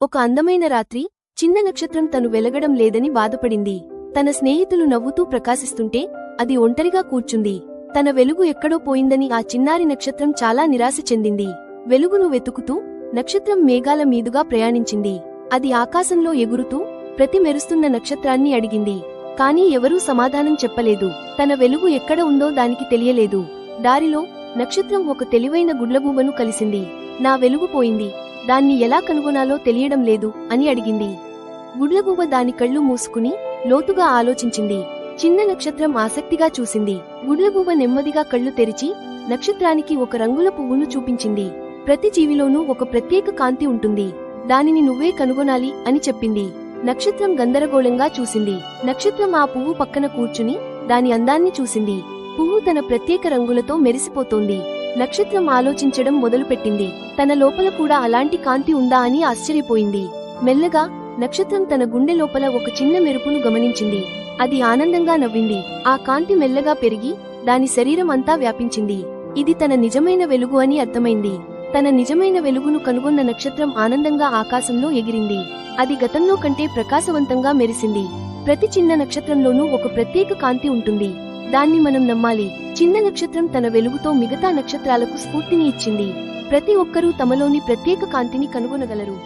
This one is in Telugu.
ఒక అందమైన రాత్రి చిన్న నక్షత్రం తను వెలగడం లేదని బాధపడింది. తన స్నేహితులు నవ్వుతూ ప్రకాశిస్తుంటే అది ఒంటరిగా కూర్చుంది. తన వెలుగు ఎక్కడో పోయిందని ఆ చిన్నారి నక్షత్రం చాలా నిరాశ చెందింది. వెలుగును వెతుకుతూ నక్షత్రం మేఘాల మీదుగా ప్రయాణించింది. అది ఆకాశంలో ఎగురుతూ ప్రతి మెరుస్తున్న నక్షత్రాన్ని అడిగింది. కాని ఎవరూ సమాధానం చెప్పలేదు. తన వెలుగు ఎక్కడ ఉందో దానికి తెలియలేదు. దారిలో నక్షత్రం ఒక తెలివైన గుడ్లగూబను కలిసింది. నా వెలుగు పోయింది, దాన్ని ఎలా కనుగొనాలో తెలియడం లేదు అని అడిగింది. గుడ్లగూబ దాని కళ్ళు మూసుకుని లోతుగా ఆలోచించింది. చిన్న నక్షత్రం ఆసక్తిగా చూసింది. గుడ్లగూబ నెమ్మదిగా కళ్ళు తెరిచి నక్షత్రానికి ఒక రంగుల పువ్వును చూపించింది. ప్రతి జీవిలోనూ ఒక ప్రత్యేక కాంతి ఉంటుంది, దానిని నువ్వే కనుగొనాలి అని చెప్పింది. నక్షత్రం గందరగోళంగా చూసింది. నక్షత్రం ఆ పువ్వు పక్కన కూర్చుని దాని అందాన్ని చూసింది. పువ్వు తన ప్రత్యేక రంగులతో మెరిసిపోతోంది. నక్షత్రం ఆలోచించడం మొదలుపెట్టింది. తన లోపల కూడా అలాంటి కాంతి ఉందా అని ఆశ్చర్యపోయింది. మెల్లగా నక్షత్రం తన గుండె లోపల ఒక చిన్న మెరుపును గమనించింది. అది ఆనందంగా నవ్వింది. ఆ కాంతి మెల్లగా పెరిగి దాని శరీరం అంతా వ్యాపించింది. ఇది తన నిజమైన వెలుగు అని అర్థమైంది. తన నిజమైన వెలుగును కనుగొన్న నక్షత్రం ఆనందంగా ఆకాశంలో ఎగిరింది. అది గతంలో కంటే ప్రకాశవంతంగా మెరిసింది. ప్రతి చిన్న నక్షత్రంలోనూ ఒక ప్రత్యేక కాంతి ఉంటుంది, దాన్ని మనం నమ్మాలి. చిన్న నక్షత్రం తన వెలుగుతో మిగతా నక్షత్రాలకు స్ఫూర్తిని ఇచ్చింది. ప్రతి ఒక్కరూ తమలోని ప్రత్యేక కాంతిని కనుగొనగలరు.